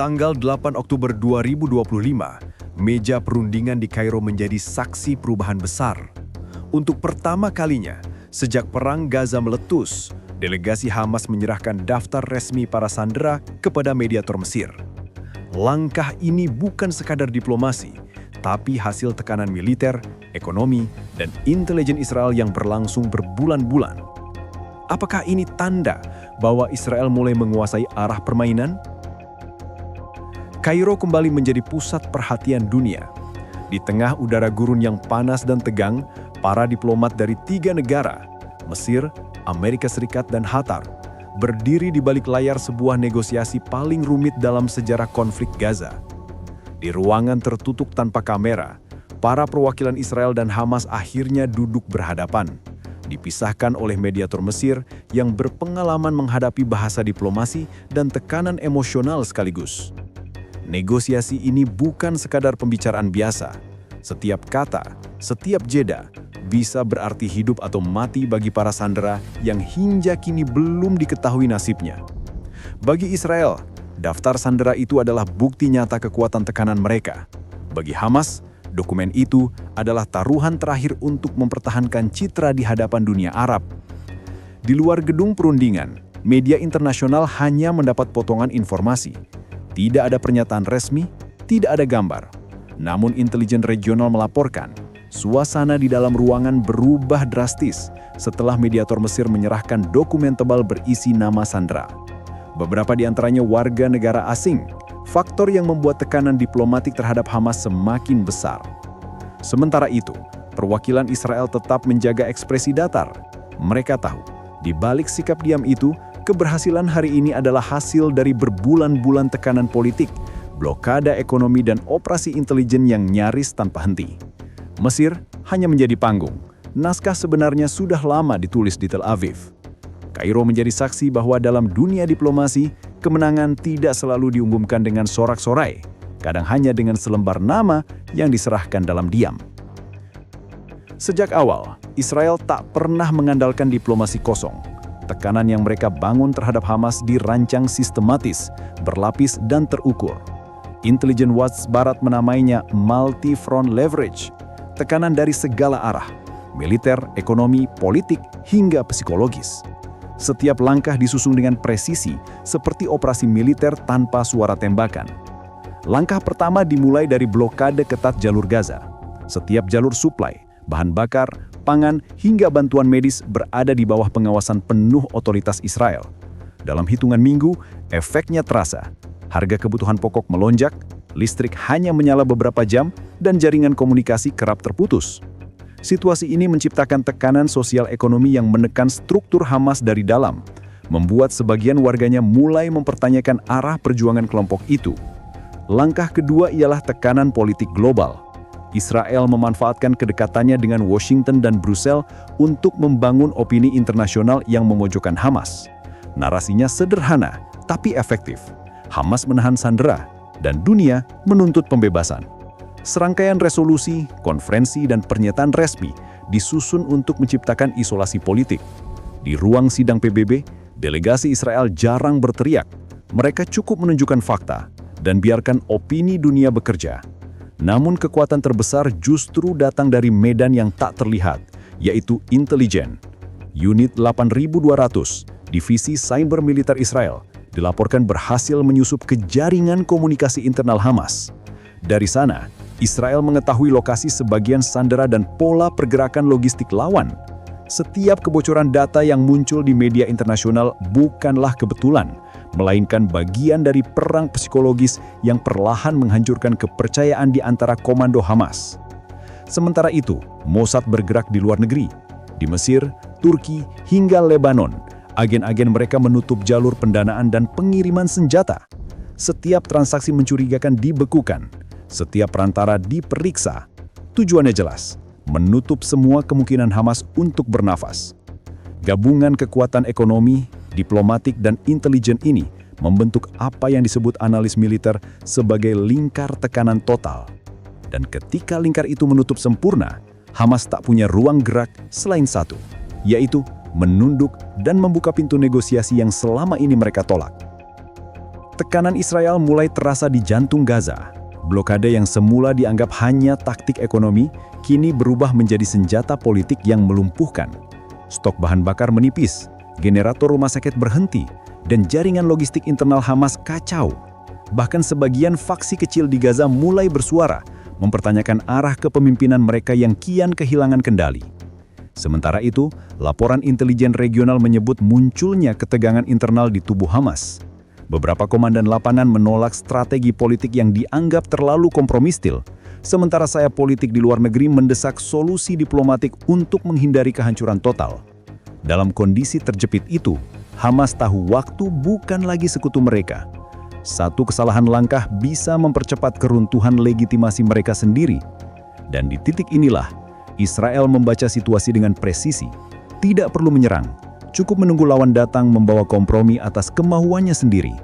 Tanggal 8 Oktober 2025, meja perundingan di Kairo menjadi saksi perubahan besar. Untuk pertama kalinya, sejak Perang Gaza meletus, delegasi Hamas menyerahkan daftar resmi para sandera kepada mediator Mesir. Langkah ini bukan sekadar diplomasi, tapi hasil tekanan militer, ekonomi, dan intelijen Israel yang berlangsung berbulan-bulan. Apakah ini tanda bahwa Israel mulai menguasai arah permainan? Kairo kembali menjadi pusat perhatian dunia. Di tengah udara gurun yang panas dan tegang, para diplomat dari 3 negara, Mesir, Amerika Serikat, dan Qatar, berdiri di balik layar sebuah negosiasi paling rumit dalam sejarah konflik Gaza. Di ruangan tertutup tanpa kamera, para perwakilan Israel dan Hamas akhirnya duduk berhadapan, dipisahkan oleh mediator Mesir yang berpengalaman menghadapi bahasa diplomasi dan tekanan emosional sekaligus. Negosiasi ini bukan sekadar pembicaraan biasa. Setiap kata, setiap jeda, bisa berarti hidup atau mati bagi para sandera yang hingga kini belum diketahui nasibnya. Bagi Israel, daftar sandera itu adalah bukti nyata kekuatan tekanan mereka. Bagi Hamas, dokumen itu adalah taruhan terakhir untuk mempertahankan citra di hadapan dunia Arab. Di luar gedung perundingan, media internasional hanya mendapat potongan informasi. Tidak ada pernyataan resmi, tidak ada gambar. Namun intelijen regional melaporkan, suasana di dalam ruangan berubah drastis setelah mediator Mesir menyerahkan dokumen tebal berisi nama sandera. Beberapa di antaranya warga negara asing, faktor yang membuat tekanan diplomatik terhadap Hamas semakin besar. Sementara itu, perwakilan Israel tetap menjaga ekspresi datar. Mereka tahu, di balik sikap diam itu, keberhasilan hari ini adalah hasil dari berbulan-bulan tekanan politik, blokade ekonomi, dan operasi intelijen yang nyaris tanpa henti. Mesir hanya menjadi panggung. Naskah sebenarnya sudah lama ditulis di Tel Aviv. Kairo menjadi saksi bahwa dalam dunia diplomasi, kemenangan tidak selalu diumumkan dengan sorak-sorai, kadang hanya dengan selembar nama yang diserahkan dalam diam. Sejak awal, Israel tak pernah mengandalkan diplomasi kosong. Tekanan yang mereka bangun terhadap Hamas dirancang sistematis, berlapis, dan terukur. Intelijen Watch Barat menamainya multi-front leverage, tekanan dari segala arah, militer, ekonomi, politik, hingga psikologis. Setiap langkah disusun dengan presisi, seperti operasi militer tanpa suara tembakan. Langkah pertama dimulai dari blokade ketat jalur Gaza. Setiap jalur suplai, bahan bakar, pangan, hingga bantuan medis berada di bawah pengawasan penuh otoritas Israel. Dalam hitungan minggu, efeknya terasa. Harga kebutuhan pokok melonjak, listrik hanya menyala beberapa jam, dan jaringan komunikasi kerap terputus. Situasi ini menciptakan tekanan sosial ekonomi yang menekan struktur Hamas dari dalam, membuat sebagian warganya mulai mempertanyakan arah perjuangan kelompok itu. Langkah kedua ialah tekanan politik global. Israel memanfaatkan kedekatannya dengan Washington dan Brussels untuk membangun opini internasional yang memojokkan Hamas. Narasinya sederhana, tapi efektif. Hamas menahan sandera, dan dunia menuntut pembebasan. Serangkaian resolusi, konferensi, dan pernyataan resmi disusun untuk menciptakan isolasi politik. Di ruang sidang PBB, delegasi Israel jarang berteriak. Mereka cukup menunjukkan fakta dan biarkan opini dunia bekerja. Namun kekuatan terbesar justru datang dari medan yang tak terlihat, yaitu intelijen. Unit 8200, Divisi Cyber Militer Israel, dilaporkan berhasil menyusup ke jaringan komunikasi internal Hamas. Dari sana, Israel mengetahui lokasi sebagian sandera dan pola pergerakan logistik lawan. Setiap kebocoran data yang muncul di media internasional bukanlah kebetulan, melainkan bagian dari perang psikologis yang perlahan menghancurkan kepercayaan di antara komando Hamas. Sementara itu, Mossad bergerak di luar negeri. Di Mesir, Turki, hingga Lebanon, agen-agen mereka menutup jalur pendanaan dan pengiriman senjata. Setiap transaksi mencurigakan dibekukan, setiap perantara diperiksa. Tujuannya jelas, menutup semua kemungkinan Hamas untuk bernafas. Gabungan kekuatan ekonomi, diplomatik, dan intelijen ini membentuk apa yang disebut analis militer sebagai lingkar tekanan total. Dan ketika lingkar itu menutup sempurna, Hamas tak punya ruang gerak selain satu, yaitu menunduk dan membuka pintu negosiasi yang selama ini mereka tolak. Tekanan Israel mulai terasa di jantung Gaza. Blokade yang semula dianggap hanya taktik ekonomi, kini berubah menjadi senjata politik yang melumpuhkan. Stok bahan bakar menipis, generator rumah sakit berhenti, dan jaringan logistik internal Hamas kacau. Bahkan sebagian faksi kecil di Gaza mulai bersuara, mempertanyakan arah kepemimpinan mereka yang kian kehilangan kendali. Sementara itu, laporan intelijen regional menyebut munculnya ketegangan internal di tubuh Hamas. Beberapa komandan lapangan menolak strategi politik yang dianggap terlalu kompromistil, sementara sayap politik di luar negeri mendesak solusi diplomatik untuk menghindari kehancuran total. Dalam kondisi terjepit itu, Hamas tahu waktu bukan lagi sekutu mereka. Satu kesalahan langkah bisa mempercepat keruntuhan legitimasi mereka sendiri. Dan di titik inilah, Israel membaca situasi dengan presisi. Tidak perlu menyerang, cukup menunggu lawan datang membawa kompromi atas kemauannya sendiri.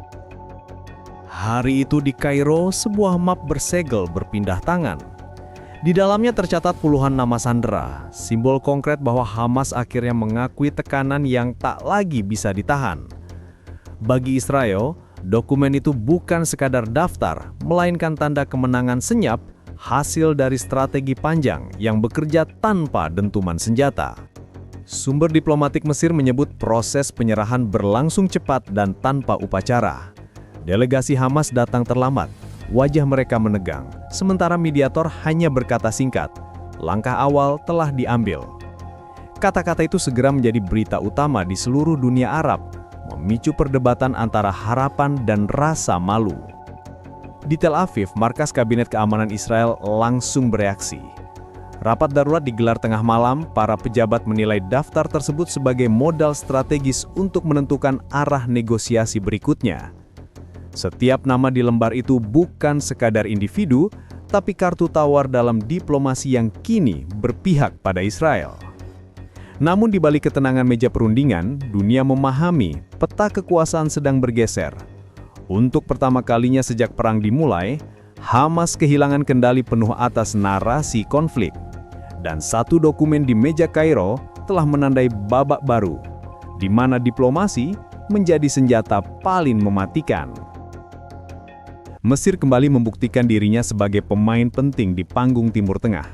Hari itu di Kairo, sebuah map bersegel berpindah tangan. Di dalamnya tercatat puluhan nama sandera, simbol konkret bahwa Hamas akhirnya mengakui tekanan yang tak lagi bisa ditahan. Bagi Israel, dokumen itu bukan sekadar daftar, melainkan tanda kemenangan senyap, hasil dari strategi panjang yang bekerja tanpa dentuman senjata. Sumber diplomatik Mesir menyebut proses penyerahan berlangsung cepat dan tanpa upacara. Delegasi Hamas datang terlambat, wajah mereka menegang, sementara mediator hanya berkata singkat, "Langkah awal telah diambil." Kata-kata itu segera menjadi berita utama di seluruh dunia Arab, memicu perdebatan antara harapan dan rasa malu. Di Tel Aviv, markas Kabinet Keamanan Israel langsung bereaksi. Rapat darurat digelar tengah malam, para pejabat menilai daftar tersebut sebagai modal strategis untuk menentukan arah negosiasi berikutnya. Setiap nama di lembar itu bukan sekadar individu, tapi kartu tawar dalam diplomasi yang kini berpihak pada Israel. Namun di balik ketenangan meja perundingan, dunia memahami peta kekuasaan sedang bergeser. Untuk pertama kalinya sejak perang dimulai, Hamas kehilangan kendali penuh atas narasi konflik. Dan satu dokumen di meja Kairo telah menandai babak baru, di mana diplomasi menjadi senjata paling mematikan. Mesir kembali membuktikan dirinya sebagai pemain penting di panggung Timur Tengah.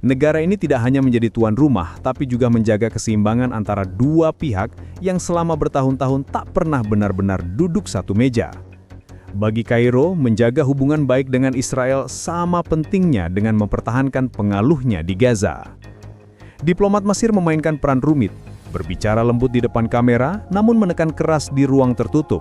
Negara ini tidak hanya menjadi tuan rumah, tapi juga menjaga keseimbangan antara dua pihak yang selama bertahun-tahun tak pernah benar-benar duduk satu meja. Bagi Kairo, menjaga hubungan baik dengan Israel sama pentingnya dengan mempertahankan pengaruhnya di Gaza. Diplomat Mesir memainkan peran rumit, berbicara lembut di depan kamera, namun menekan keras di ruang tertutup.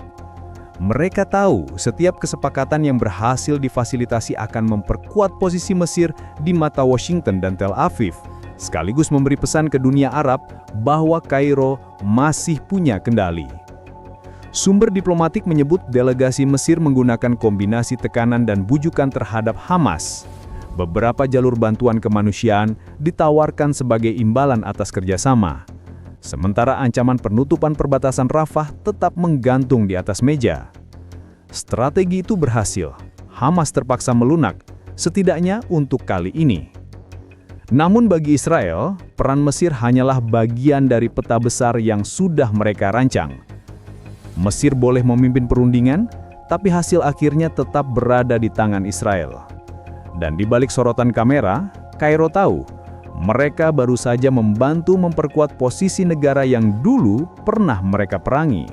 Mereka tahu setiap kesepakatan yang berhasil difasilitasi akan memperkuat posisi Mesir di mata Washington dan Tel Aviv, sekaligus memberi pesan ke dunia Arab bahwa Kairo masih punya kendali. Sumber diplomatik menyebut delegasi Mesir menggunakan kombinasi tekanan dan bujukan terhadap Hamas. Beberapa jalur bantuan kemanusiaan ditawarkan sebagai imbalan atas kerjasama. Sementara ancaman penutupan perbatasan Rafah tetap menggantung di atas meja. Strategi itu berhasil. Hamas terpaksa melunak, setidaknya untuk kali ini. Namun bagi Israel, peran Mesir hanyalah bagian dari peta besar yang sudah mereka rancang. Mesir boleh memimpin perundingan, tapi hasil akhirnya tetap berada di tangan Israel. Dan di balik sorotan kamera, Kairo tahu mereka baru saja membantu memperkuat posisi negara yang dulu pernah mereka perangi.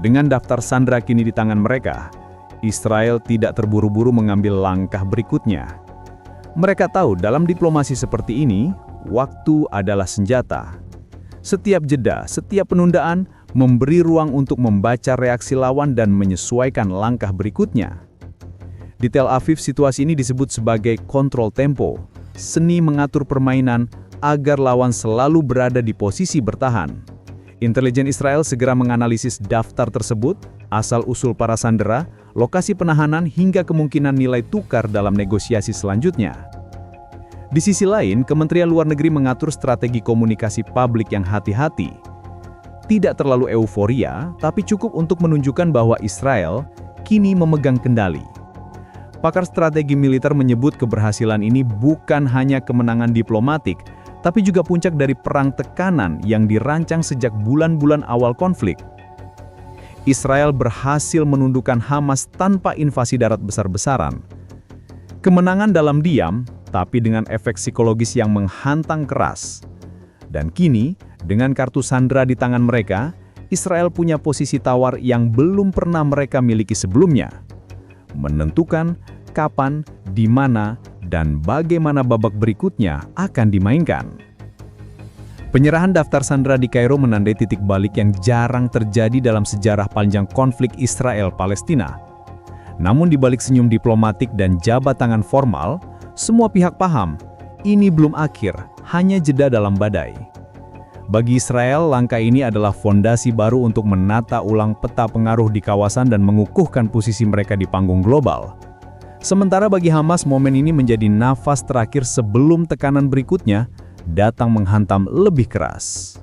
Dengan daftar sandera kini di tangan mereka, Israel tidak terburu-buru mengambil langkah berikutnya. Mereka tahu dalam diplomasi seperti ini, waktu adalah senjata. Setiap jeda, setiap penundaan, memberi ruang untuk membaca reaksi lawan dan menyesuaikan langkah berikutnya. Di Tel Aviv, situasi ini disebut sebagai kontrol tempo. Seni mengatur permainan agar lawan selalu berada di posisi bertahan. Intelijen Israel segera menganalisis daftar tersebut, asal-usul para sandera, lokasi penahanan hingga kemungkinan nilai tukar dalam negosiasi selanjutnya. Di sisi lain, Kementerian Luar Negeri mengatur strategi komunikasi publik yang hati-hati. Tidak terlalu euforia, tapi cukup untuk menunjukkan bahwa Israel kini memegang kendali. Pakar strategi militer menyebut keberhasilan ini bukan hanya kemenangan diplomatik, tapi juga puncak dari perang tekanan yang dirancang sejak bulan-bulan awal konflik. Israel berhasil menundukkan Hamas tanpa invasi darat besar-besaran. Kemenangan dalam diam, tapi dengan efek psikologis yang menghantam keras. Dan kini, dengan kartu sandera di tangan mereka, Israel punya posisi tawar yang belum pernah mereka miliki sebelumnya. Menentukan kapan, di mana, dan bagaimana babak berikutnya akan dimainkan. Penyerahan daftar sandera di Kairo menandai titik balik yang jarang terjadi dalam sejarah panjang konflik Israel-Palestina. Namun di balik senyum diplomatik dan jabat tangan formal, semua pihak paham, ini belum akhir, hanya jeda dalam badai. Bagi Israel, langkah ini adalah fondasi baru untuk menata ulang peta pengaruh di kawasan dan mengukuhkan posisi mereka di panggung global. Sementara bagi Hamas, momen ini menjadi nafas terakhir sebelum tekanan berikutnya datang menghantam lebih keras.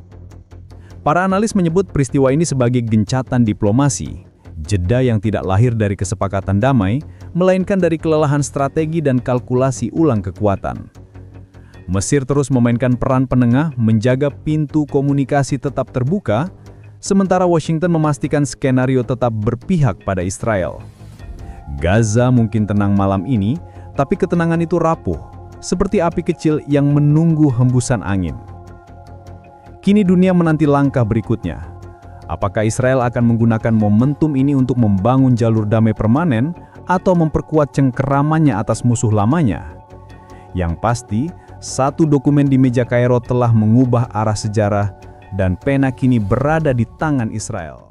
Para analis menyebut peristiwa ini sebagai gencatan diplomasi, jeda yang tidak lahir dari kesepakatan damai, melainkan dari kelelahan strategi dan kalkulasi ulang kekuatan. Mesir terus memainkan peran penengah menjaga pintu komunikasi tetap terbuka, sementara Washington memastikan skenario tetap berpihak pada Israel. Gaza mungkin tenang malam ini, tapi ketenangan itu rapuh, seperti api kecil yang menunggu hembusan angin. Kini dunia menanti langkah berikutnya. Apakah Israel akan menggunakan momentum ini untuk membangun jalur damai permanen atau memperkuat cengkeramannya atas musuh lamanya? Yang pasti, satu dokumen di meja Kairo telah mengubah arah sejarah dan pena kini berada di tangan Israel.